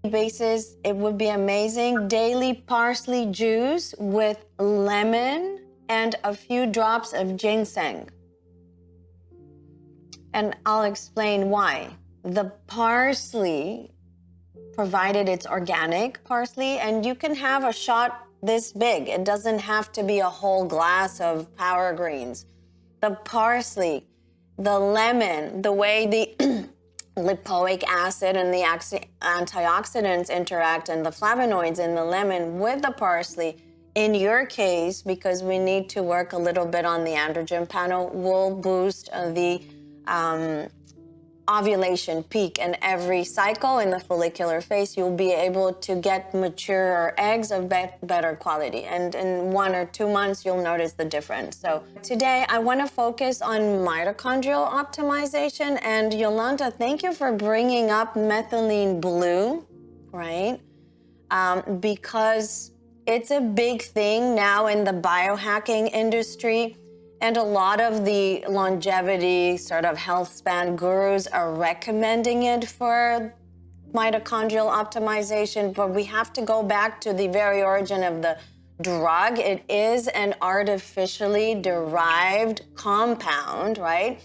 basis, it would be amazing. Daily parsley juice with lemon and a few drops of ginseng. And I'll explain why. The parsley, provided it's organic parsley, and you can have a shot this big. It doesn't have to be a whole glass of power greens. The parsley, the lemon, the way the lipoic acid and the antioxidants interact, and the flavonoids in the lemon with the parsley, in your case, because we need to work a little bit on the androgen panel, will boost the ovulation peak. And every cycle in the follicular phase, you'll be able to get mature eggs of better quality. And in 1 or 2 months, you'll notice the difference. So today, I want to focus on mitochondrial optimization. And Yolanda, thank you for bringing up methylene blue, right? Because it's a big thing now in the biohacking industry. And a lot of the longevity sort of health span gurus are recommending it for mitochondrial optimization, but we have to go back to the very origin of the drug. It is an artificially derived compound, right?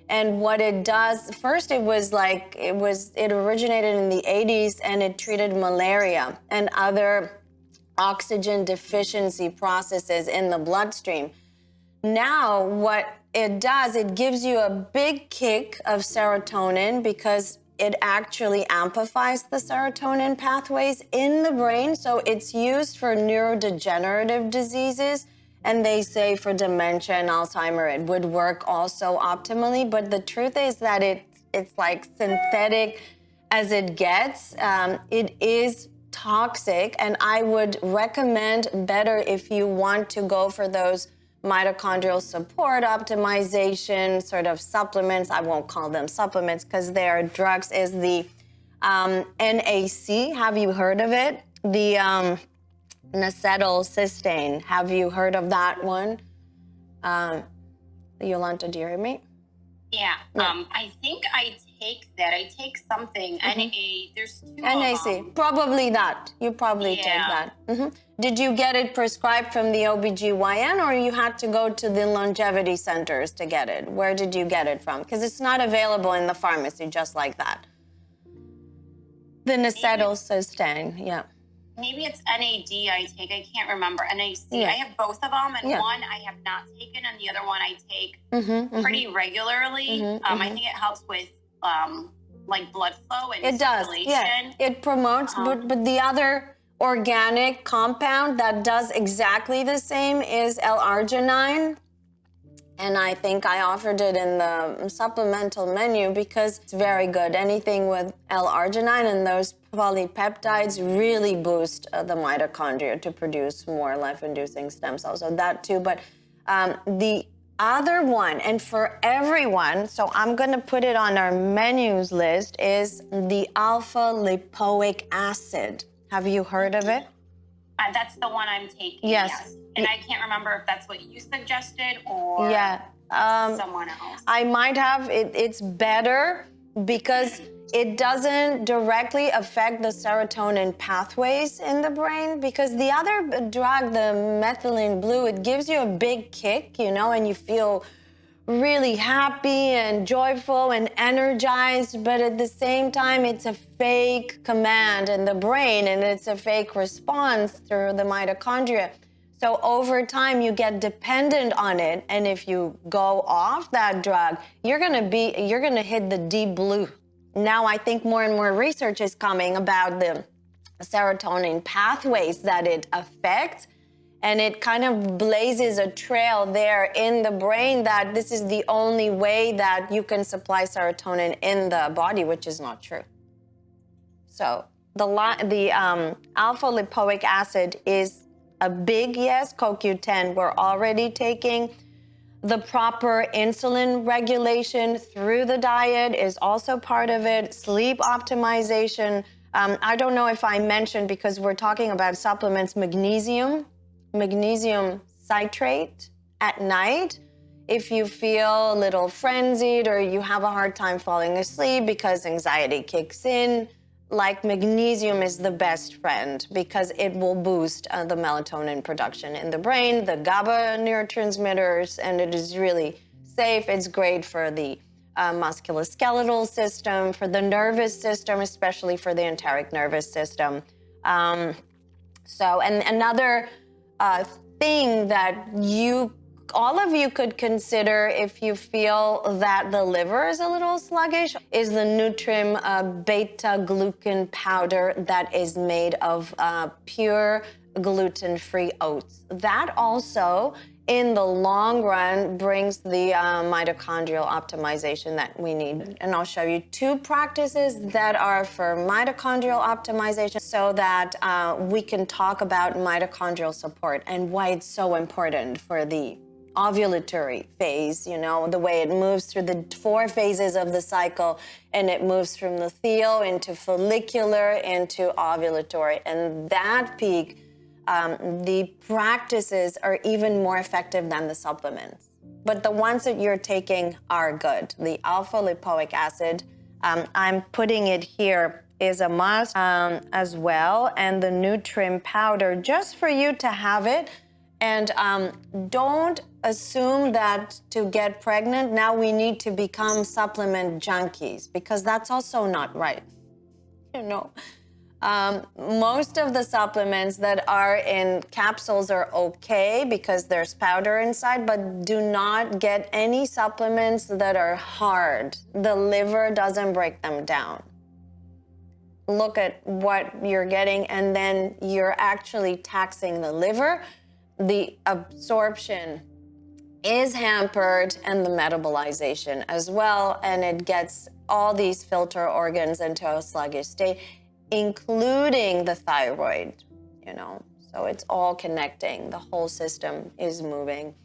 And what it does, first it originated in the 80s, and it treated malaria and other oxygen deficiency processes in the bloodstream. Now, what it does, it gives you a big kick of serotonin because it actually amplifies the serotonin pathways in the brain. So it's used for neurodegenerative diseases. And they say for dementia and Alzheimer, it would work also optimally. But the truth is that it's like synthetic as it gets. It is toxic. And I would recommend better, if you want to go for those mitochondrial support optimization sort of supplements. I won't call them supplements because they are drugs, is the NAC. Have you heard of it? The acetylcysteine. Have you heard of that one? Yolanda, do you hear me? Yeah. I think I take that. I take something. There's 2 NAC. of them. Probably that. You probably take that. Did you get it prescribed from the OBGYN, or you had to go to the longevity centers to get it? Where did you get it from? Because it's not available in the pharmacy just like that. The acetylcysteine, yeah. Maybe it's NAD I take. I can't remember. NAC. I have both of them, and one I have not taken, and the other one I take pretty regularly. I think it helps with like blood flow and circulation. Yeah. It promotes, but the other organic compound that does exactly the same is L-arginine. And I think I offered it in the supplemental menu because it's very good. Anything with L-arginine and those polypeptides really boost the mitochondria to produce more life-inducing stem cells. So that too. But the other one, and for everyone, so I'm going to put it on our menus list, is the alpha lipoic acid. Have you heard of it? That's the one I'm taking. Yes. And I can't remember if that's what you suggested or someone else. I might have. It's better because it doesn't directly affect the serotonin pathways in the brain, because the other drug, the methylene blue, it gives you a big kick, and you feel really happy and joyful and energized, but at the same time, it's a fake command in the brain, and it's a fake response through the mitochondria. So over time, you get dependent on it, and if you go off that drug, you're gonna hit the deep blue. Now, I think more and more research is coming about the serotonin pathways that it affects, and it kind of blazes a trail there in the brain that this is the only way that you can supply serotonin in the body, which is not true. So the alpha lipoic acid is a big yes. CoQ10 we're already taking. The proper insulin regulation through the diet is also part of it. Sleep optimization. I don't know if I mentioned, because we're talking about supplements, magnesium citrate at night. If you feel a little frenzied or you have a hard time falling asleep because anxiety kicks in, like magnesium is the best friend because it will boost the melatonin production in the brain, the GABA neurotransmitters, and it is really safe. It's great for the musculoskeletal system, for the nervous system, especially for the enteric nervous system. And another thing that all of you could consider if you feel that the liver is a little sluggish is the Nutrim beta-glucan powder that is made of pure gluten-free oats. That also, in the long run, brings the mitochondrial optimization that we need. And I'll show you 2 practices that are for mitochondrial optimization so that we can talk about mitochondrial support and why it's so important for the ovulatory phase, the way it moves through the 4 phases of the cycle, and it moves from luteal into follicular into ovulatory. And that peak, the practices are even more effective than the supplements. But the ones that you're taking are good. The alpha lipoic acid, I'm putting it here, is a must as well. And the Nutrim powder, just for you to have it. And don't assume that to get pregnant, now we need to become supplement junkies, because that's also not right. Most of the supplements that are in capsules are okay because there's powder inside, but do not get any supplements that are hard. The liver doesn't break them down. Look at what you're getting, and then you're actually taxing the liver. The absorption is hampered, and the metabolization as well, and it gets all these filter organs into a sluggish state, including the thyroid, So it's all connecting. The whole system is moving.